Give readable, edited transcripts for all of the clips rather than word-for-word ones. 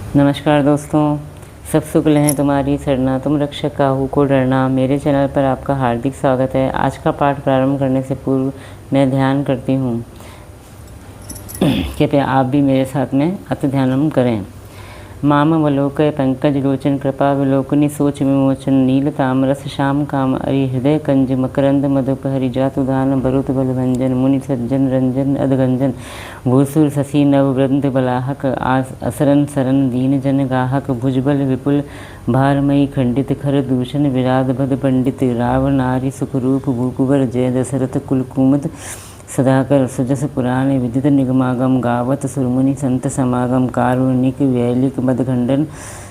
नमस्कार दोस्तों, सब शुक्ल हैं तुम्हारी सरना, तुम रक्षक काहू को डरना। मेरे चैनल पर आपका हार्दिक स्वागत है। आज का पाठ प्रारंभ करने से पूर्व मैं ध्यान करती हूँ, कृपया आप भी मेरे साथ में अति ध्यानम करें। मामवलोकय पंकज लोचन कृपा विलोकनी सोच विमोचन नील तामरस श्याम काम अरि हृदय कंज मकरंद मधुप हरिजातुदान बरुत बलभंजन मुनि सज्जन रंजन अधगंजन भूसुर शशि नव वृंद बलाहक असरन सरन दीन जन गाहक भुजबल विपुल भारमयी खंडित खर दूषण विराध भद पंडित राव नारी सुखरूप भूकुवर जय दशरथ कुलकुमद सदाकर सुजस पुराण विदित निगमागम गावत सुरमुनि संत समागम कारुणिक वैलिक मदखंडन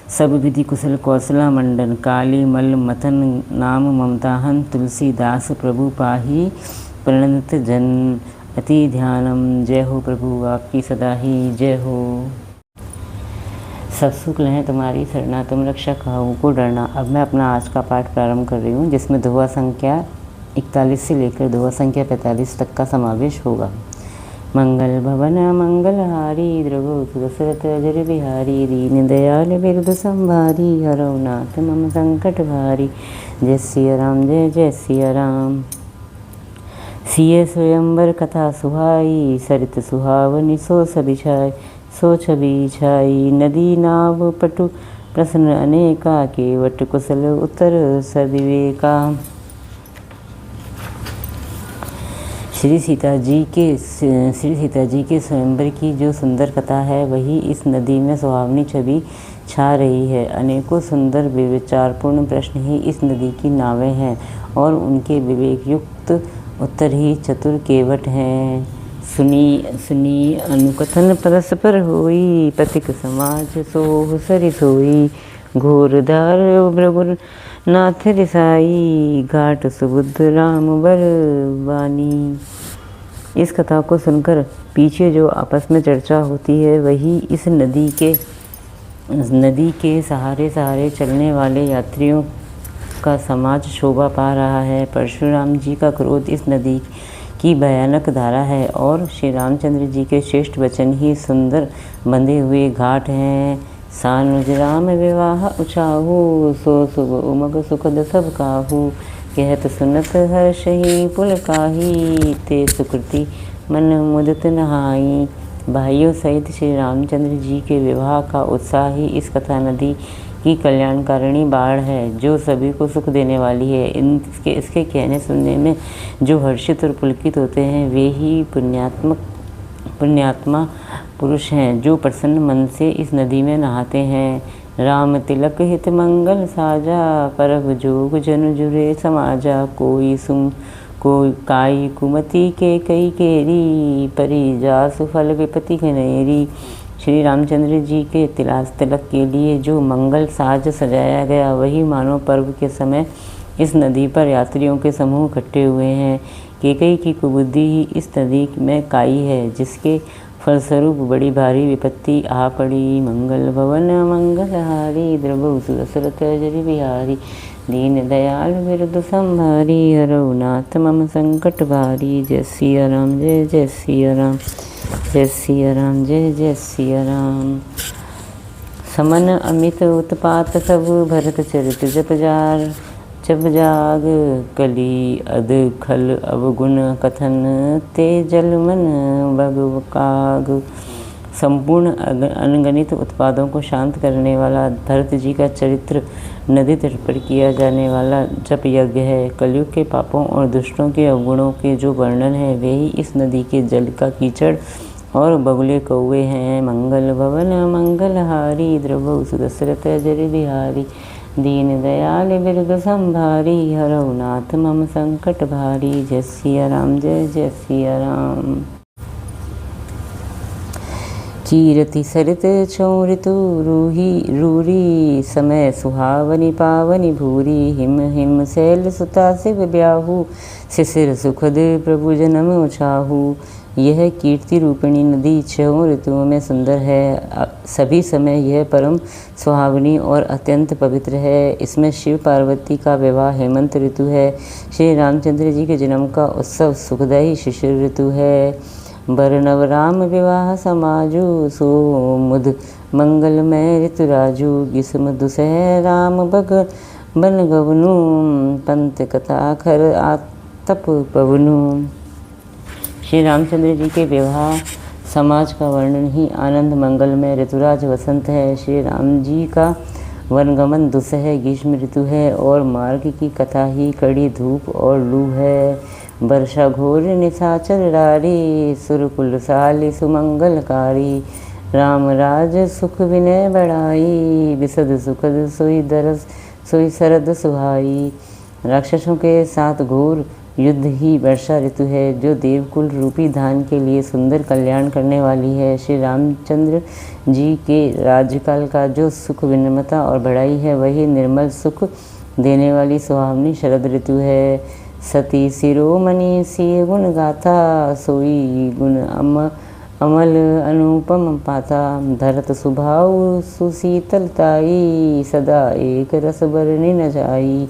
सब विधि कुशल कौशला मंडन काली मल मथन नाम ममताहन तुलसीदास प्रभु पाही प्रणत जन अति ध्यानम। जय हो प्रभु आपकी सदा ही जय हो। सब शुक्ल हैं तुम्हारी सरना, तुम रक्षक काहू को डरना। अब मैं अपना आज का पाठ प्रारंभ कर रही हूँ, जिसमें दोहा संख्या 41 से लेकर दोहा संख्या 45 तक का समावेश होगा। मंगल भवन मंगलहारी द्रवो दशरथ अजर बिहारी दीन दयाल बिरद संभारी हरौ नाथ मम संकट भारी। जय सिया राम जय जय सिया राम। सिय स्वयंवर कथा सुहाई सरित सुहावनी सो छवि छाई नदी नाव पटु प्रश्न अनेका केवट कुशल उत्तर सविवेका। श्री सीता जी के स्वयंवर की जो सुंदर कथा है, वही इस नदी में सुहावनी छवि छा रही है। अनेकों सुंदर विचारपूर्ण प्रश्न ही इस नदी की नावें हैं और उनके विवेक युक्त उत्तर ही चतुर केवट हैं। सुनी अनुकथन परस्पर होई पथिक समाज सोह सरि सोई घोरधार भृगुर नाथ रिसाई घाट सुबुद्ध राम बर बानी। इस कथा को सुनकर पीछे जो आपस में चर्चा होती है, वही इस नदी के सहारे चलने वाले यात्रियों का समाज शोभा पा रहा है। परशुराम जी का क्रोध इस नदी की भयानक धारा है और श्री रामचंद्र जी के श्रेष्ठ वचन ही सुंदर बंधे हुए घाट हैं। सानुज राम विवाह उचाहू सो शुभ उमग सुखद सब काहू कहत सुनत हर्षहि पुलकाही ते सुकृति मन मुदित नहाई। भाइयों सहित श्री रामचंद्र जी के विवाह का उत्साह ही इस कथा नदी की कल्याणकारिणी बाढ़ है, जो सभी को सुख देने वाली है। इसके कहने सुनने में जो हर्षित और पुलकित होते हैं, वे ही पुण्यात्मा पुरुष हैं, जो प्रसन्न मन से इस नदी में नहाते हैं। राम तिलक हित मंगल साजा परब जोग जन जुरे समाजा कोई काई कुमति के कई केरी परी जासु फल विपति घनेरी। श्री रामचंद्र जी के तिलक के लिए जो मंगल साज सजाया गया, वही मानव पर्व के समय इस नदी पर यात्रियों के समूह इकट्ठे हुए हैं। केकई की कुबुद्धि ही इस नदी में काई है, जिसके फलस्वरूप बड़ी भारी विपत्ति आ पड़ी। मंगल भवन मंगलहारी द्रवौ दशरथ अजर बिहारी दीन दयाल बिरद संभारी हरौ नाथ मम संकट भारी। जय सिया राम जय जय सिया राम। जय सिया राम जय जय सिया राम। समन अमित उत्पात सब भरत चरित जब जाग कली अध खल अवगुण कथन ते जल मन भगवकाग। संपूर्ण अनगणित उत्पादों को शांत करने वाला भरत जी का चरित्र नदी तट पर किया जाने वाला जप यज्ञ है। कलयुग के पापों और दुष्टों के अवगुणों के जो वर्णन है, वे ही इस नदी के जल का कीचड़ और बगुले कौवे हैं। मंगल भवन मंगलहारी द्रवौ दशरथ अजर बिहारी दीन दयाल बिरद संभारी हरौ नाथ मम संकट भारी। जय सिया राम जय जय सिया राम। चीरति सरित छौ ऋतु रूरी समय सुहावनी पावनी भूरी हिम हिम शैल सुता शिव ब्याहू शिशिर सुखद प्रभु जन्म उछाहू। यह कीर्ति रूपिणी नदी 6 ऋतुओं में सुंदर है। सभी समय यह परम सुहावनी और अत्यंत पवित्र है। इसमें शिव पार्वती का विवाह हेमंत ऋतु है। श्री रामचंद्र जी के जन्म का उत्सव सुखदायी शिशिर ऋतु है। बर नव राम विवाह समाजु, सो मुद मंगलमय ऋतुराजु। गिस्म दुसह राम बग बन गवनु, पंत कथा खर आतप पवनु। श्री रामचंद्र जी के विवाह समाज का वर्णन ही आनंद मंगलमय ऋतुराज वसंत है। श्री राम जी का वनगमन दुसह ग्रीष्म ऋतु है और मार्ग की कथा ही कड़ी धूप और लू है। वर्षा घोर निशाचर डारी, सुरकुल साली सुमंगलकारी। राम राज सुख विनय बढ़ाई, विशद सुखद सोई दरस सोई शरद सुहाई। राक्षसों के साथ घोर युद्ध ही वर्षा ऋतु है, जो देवकुल रूपी धान के लिए सुंदर कल्याण करने वाली है। श्री रामचंद्र जी के राज्यकाल का जो सुख विनम्रता और बढ़ाई है, वही निर्मल सुख देने वाली सुहावनी शरद ऋतु है। सती शिरोमणि सी गुण गाथा, सोई गुण अमल अनुपम पाता। धरत सुभाव सुशीतलताई, सदा एक रस बरनी न जाई।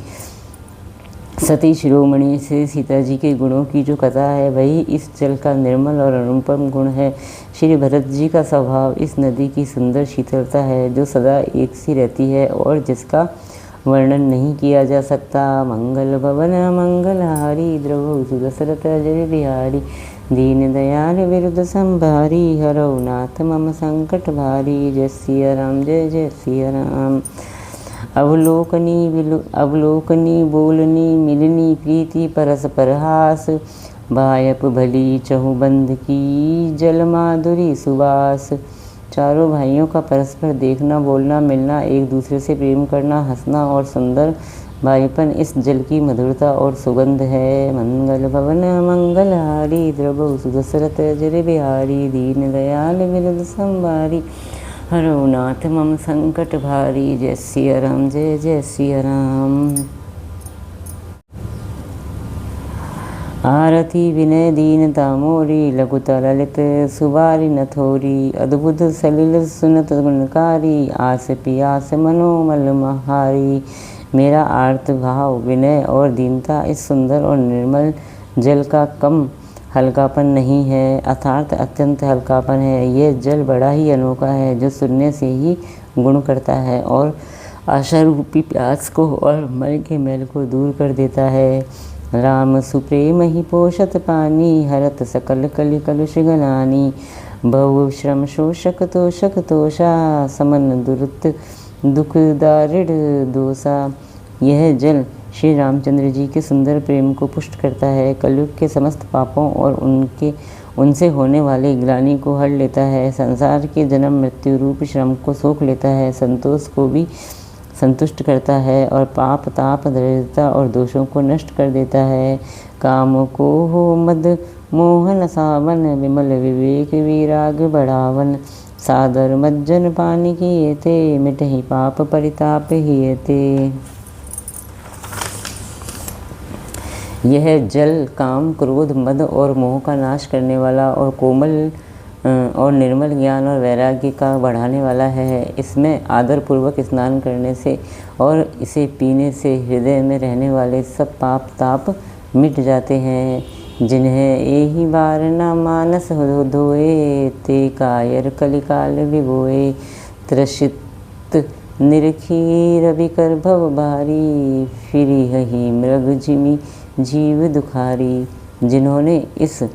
सती शिरोमणि से सीता जी के गुणों की जो कथा है, वही इस जल का निर्मल और अनुपम गुण है। श्री भरत जी का स्वभाव इस नदी की सुंदर शीतलता है, जो सदा एक सी रहती है और जिसका वर्णन नहीं किया जा सकता। मंगल भवन मंगलहारी, द्रवौ सुदशरथ अजय बिहारी। दीन दयाल विरुद्ध संभारी, हरौ नाथ मम संकट भारी। जय सिया राम जय जय सिया राम। अवलोकनी बोलनी मिलनी प्रीति परस परहास। बायप भली चहुबंद की, जल माधुरी सुबास। चारों भाइयों का परस्पर देखना बोलना मिलना, एक दूसरे से प्रेम करना, हंसना और सुंदर भाईपन इस जल की मधुरता और सुगंध है। मंगल भवन मंगलहारी, द्रवौ सुदशरथ अजय बिहारी। दीन दयाल विरुद्ध संभारी, हरौ नाथ मम संकट भारी। जय सिया राम जय जय सिया राम। आरती विनय दीनता मोरी, लघुता ललित सुबारी नथोरी। अद्भुत सलिल सुनत गुणकारी, आस पियास मनोमल महारी। मेरा आर्त भाव विनय और दीनता इस सुंदर और निर्मल जल का कम हल्कापन नहीं है, अर्थात अत्यंत हल्कापन है। यह जल बड़ा ही अनोखा है, जो सुनने से ही गुण करता है और आशा रूपी प्यास को और मन के मैल को दूर कर देता है। राम सुप्रेम ही पोषत पानी, हरत सकल कलि कलुष गलानी। बहु श्रम शोषक तोषक तोषा, समन दुरुत दुख दारिड दोषा। यह जल श्री रामचंद्र जी के सुंदर प्रेम को पुष्ट करता है, कलयुग के समस्त पापों और उनसे होने वाले ग्लानि को हर लेता है, संसार के जन्म मृत्यु रूप श्रम को सोख लेता है, संतोष को भी संतुष्ट करता है और पाप ताप दरिद्रता और दोषों को नष्ट कर देता है। काम को हो मद मोहन सावन, विमल विवेक विराग बढ़ावन। सादर मज्जन पानी किए थे, मिटहि पाप परिताप हिए थे। यह जल काम क्रोध मद और मोह का नाश करने वाला और कोमल और निर्मल ज्ञान और वैराग्य का बढ़ाने वाला है। इसमें आदर पूर्वक स्नान करने से और इसे पीने से हृदय में रहने वाले सब पाप ताप मिट जाते हैं। जिन्हें एहि बार न मानस धोए, ते कायर कलिकाल विभोए। त्रसित निरखी रवि कर भव भारी, फिरी हही मृग जिमी जीव दुखारी। जिन्होंने इस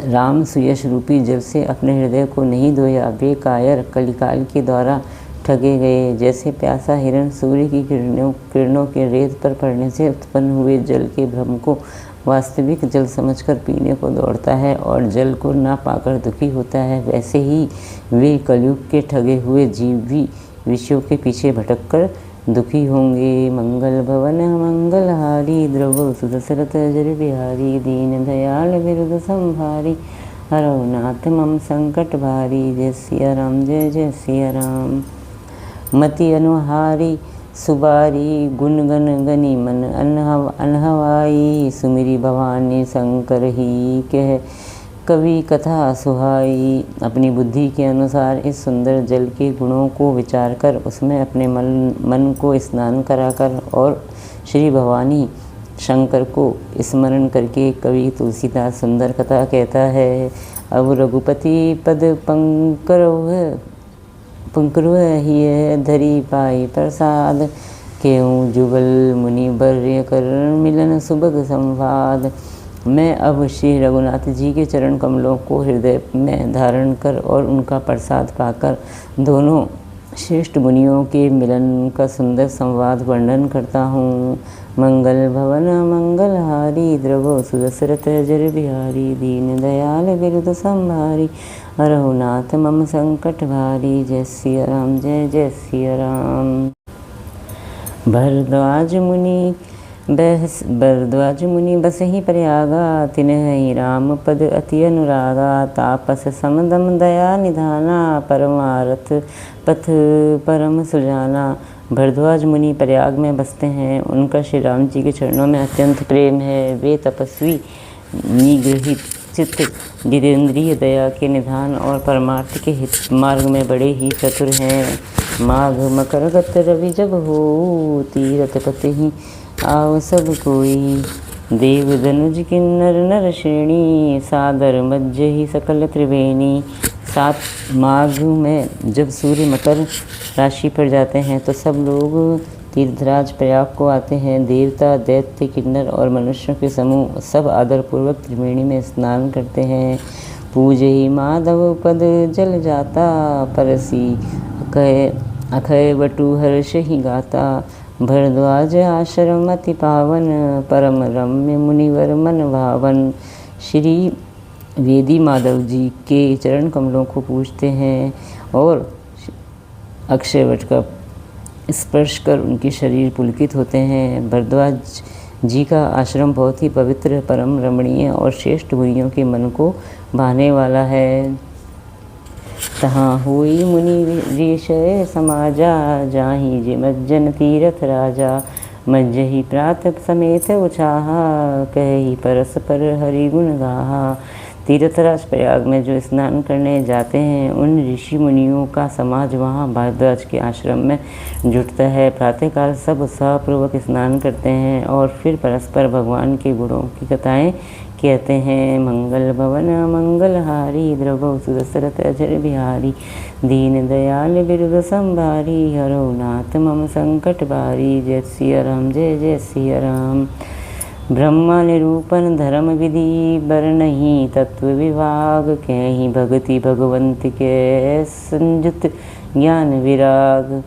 राम सुयश रूपी जल से अपने हृदय को नहीं धोया, वे कायर कलिकाल के द्वारा ठगे गए। जैसे प्यासा हिरण सूर्य की किरणों के रेत पर पड़ने से उत्पन्न हुए जल के भ्रम को वास्तविक जल समझकर पीने को दौड़ता है और जल को ना पाकर दुखी होता है, वैसे ही वे कलयुग के ठगे हुए जीव भी विषयों के पीछे भटककर दुखी होंगे। मंगल भवन मंगलहारी, द्रवौ सुदशरथ अजय बिहारी। दीन दयाल विरुद्ध संभारी, हरौ नाथ मम संकट भारी। जय सिया राम जय जय सिया राम। मति अनुहारी सुबारी, गुण गन गनी मन अनहवाई। सुमिरी भवानी शंकर ही, कह कवि कथा सुहाई। अपनी बुद्धि के अनुसार इस सुंदर जल के गुणों को विचार कर उसमें अपने मन को स्नान कराकर और श्री भवानी शंकर को स्मरण करके कवि तुलसीदास सुंदर कथा कहता है। अब रघुपति पद पंकरव ही धरी पाई प्रसाद, केहूँ जुगल मुनि बर्य कर मिलन सुभग संवाद। मैं अब श्री रघुनाथ जी के चरण कमलों को हृदय में धारण कर और उनका प्रसाद पाकर दोनों श्रेष्ठ मुनियों के मिलन का सुंदर संवाद वर्णन करता हूँ। मंगल भवन मंगलहारी द्रवो सुदशरथ जर बिहारी, दीन दयाल बिरुद संभारी, रघुनाथ मम संकट भारी। जय सिया राम, जय जय सिया राम। भरद्वाज मुनि बसहि प्रयागा, तिन्हि राम पद अति अनुरागा। तापस समदम दया निधाना, परमारथ पथ परम सुजाना। भरद्वाज मुनि प्रयाग में बसते हैं, उनका श्री राम जी के चरणों में अत्यंत प्रेम है। वे तपस्वी निगृहित चित्त, जितेंद्रिय दया के निधान और परमार्थ के हित मार्ग में बड़े ही चतुर हैं। माघ मकर गत रवि जब हो, तीरथ पति ही आओ सब कोई। देव धनुज किन्नर नर श्रेणी, सादर मज्ज ही सकल त्रिवेणी। 7 माघ में जब सूर्य मकर राशि पर जाते हैं तो सब लोग तीर्थराज प्रयाग को आते हैं। देवता, दैत्य, किन्नर और मनुष्यों के समूह सब आदरपूर्वक त्रिवेणी में स्नान करते हैं। पूजे ही माधव पद जल जाता, परसी अखय बटु हर्ष ही गाता। भरद्वाज आश्रम अति पावन, परम रम्य मुनिवर मन भावन। श्री वेदी माधव जी के चरण कमलों को पूजते हैं और अक्षय वट का स्पर्श कर उनके शरीर पुलकित होते हैं। भरद्वाज जी का आश्रम बहुत ही पवित्र, परम रमणीय और श्रेष्ठ मुनियों के मन को भाने वाला है। तहाँ होई मुनि ऋषय समाजा, जाहि जे मज्जन तीरथ राजा। मज्जहि प्रात समेत उछाहा, कहि परस्पर हरि गुण गाहा। तीर्थराज प्रयाग में जो स्नान करने जाते हैं उन ऋषि मुनियों का समाज वहाँ भारद्वाज के आश्रम में जुटता है। प्रातःकाल सब उत्साहपूर्वक स्नान करते हैं और फिर परस्पर भगवान के गुणों की कथाएं कहते हैं। मंगल भवन मंगलहारी, द्रवो सुदशरथ अजर बिहारी। दीन दयाल बिरुद संभारी, हरहुनाथ मम संकट भारी। जय सिया राम, जय जय सिया राम। ब्रह्मा निरूपण धर्म विधि, बरनहि तत्व विभाग। कहि भगति भगवंत के, संयुत ज्ञान विराग।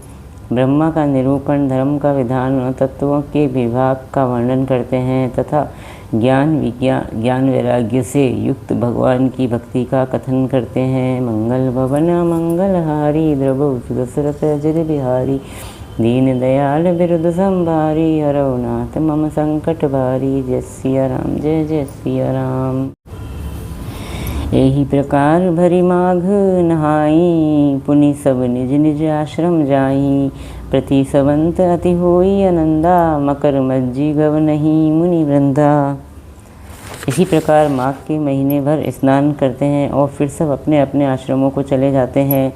ब्रह्मा का निरूपण धर्म का विधान और तत्वों के विभाग का वर्णन करते हैं तथा ज्ञान वैराग्य से युक्त भगवान की भक्ति का कथन करते हैं। मंगल भवन मंगलहारी, द्रवो सुदशरथ अजर बिहारी। दीन दयाल बिरुद संभारी, हरहुनाथ मम संकट भारी। जय सिया राम, जय जय सिया राम। एही प्रकार भरी माघ नहाई, पुनि सब निज निज आश्रम जाई। प्रति सवंत अति होई आनंदा, मकर मज्जी गव नहीं मुनि वृंदा। इसी प्रकार माघ के महीने भर स्नान करते हैं और फिर सब अपने अपने आश्रमों को चले जाते हैं।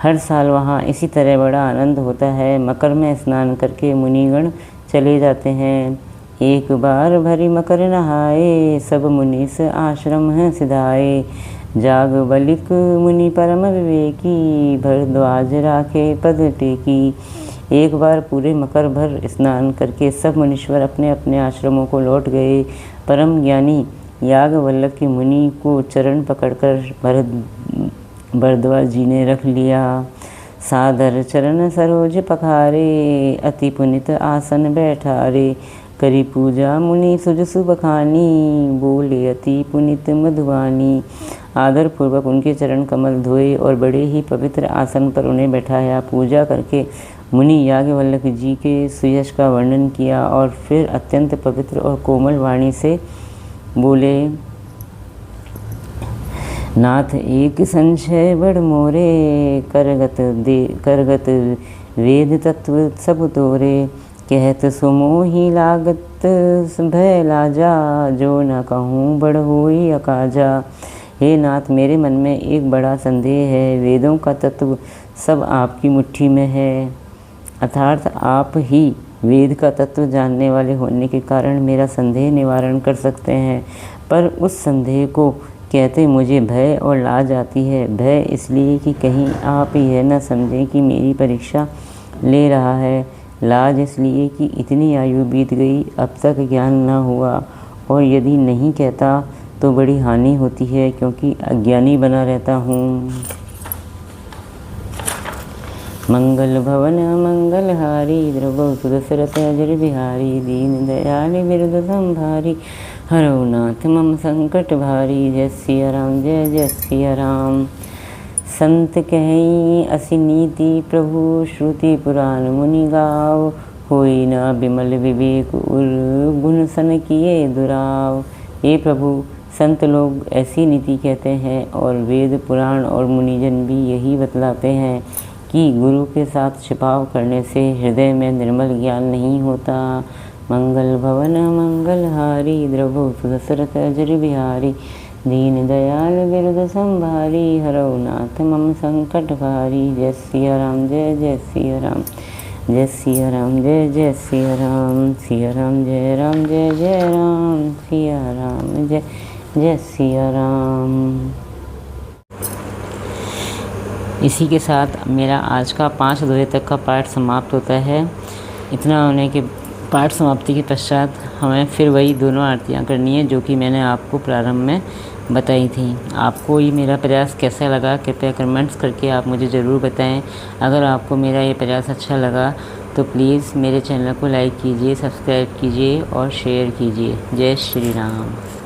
हर साल वहाँ इसी तरह बड़ा आनंद होता है। मकर में स्नान करके मुनिगण चले जाते हैं। एक बार भरी मकर नहाए, सब मुनीस आश्रम है सिधाए। जाग बलिक मुनि परम विवेकी, भरद्वाज राखे पद टेकी। एक बार पूरे मकर भर स्नान करके सब मुनीश्वर अपने अपने आश्रमों को लौट गए। परम ज्ञानी याज्ञवल्क्य के मुनि को चरण पकड़कर भरद्वाज जी ने रख लिया। सादर चरण सरोज पखारे, अति पुनित आसन बैठारे। करी पूजा मुनि सुजसु बखानी, बोले अति पुनित मधुवानी। आदर पूर्वक उनके चरण कमल धोए और बड़े ही पवित्र आसन पर उन्हें बैठाया। पूजा करके मुनि याज्ञवल्क्य जी के सुयश का वर्णन किया और फिर अत्यंत पवित्र और कोमल वाणी से बोले, नाथ एक संशय बड़ मोरे, करगत वेद तत्व सब तोरे। कहत सुमोहि लागत भय लाजा, जो न कहूँ बड़ होई अकाजा। हे नाथ, मेरे मन में एक बड़ा संदेह है। वेदों का तत्व सब आपकी मुट्ठी में है, अर्थात आप ही वेद का तत्व जानने वाले होने के कारण मेरा संदेह निवारण कर सकते हैं, पर उस संदेह को कहते मुझे भय और लाज आती है। भय इसलिए कि कहीं आप यह न समझें कि मेरी परीक्षा ले रहा है। लाज इसलिए कि इतनी आयु बीत गई, अब तक ज्ञान न हुआ, और यदि नहीं कहता तो बड़ी हानि होती है, क्योंकि अज्ञानी बना रहता हूँ। मंगल भवन मंगलहारी द्रवसु दशरथ अजर बिहारी, दीन दयाल बिरद संभारी, हरौ नाथ मम संकट भारी। जय सिया राम, जय जय सिया राम। संत कहीं असी नीति प्रभु, श्रुति पुराण मुनि गाव, होई ना बिमल विवेक उर, गुण सन किए दुराव। हे प्रभु, संत लोग ऐसी नीति कहते हैं, और वेद पुराण और मुनिजन भी यही बतलाते हैं कि गुरु के साथ छिपाव करने से हृदय में निर्मल ज्ञान नहीं होता। मंगल भवन मंगलहारी द्रवसु दशरथ अजर बिहारी, दीन दयाल बिरद संभारी, हरौ नाथ मम संकट भारी। जय सिया राम, जय जय सिया राम। जय सिया राम, जय जय सिया राम। सिया राम जय राम, जय जय राम। सिया राम जय जय सिया राम। इसी के साथ मेरा आज का 5 दोहे तक का पाठ समाप्त होता है। इतना होने के पाठ समाप्ति के पश्चात हमें फिर वही दोनों आरतियाँ करनी है जो कि मैंने आपको प्रारंभ में बताई थी। आपको ये मेरा प्रयास कैसा लगा, कृपया कमेंट्स करके आप मुझे ज़रूर बताएं। अगर आपको मेरा ये प्रयास अच्छा लगा तो प्लीज़ मेरे चैनल को लाइक कीजिए, सब्सक्राइब कीजिए और शेयर कीजिए। जय श्री राम।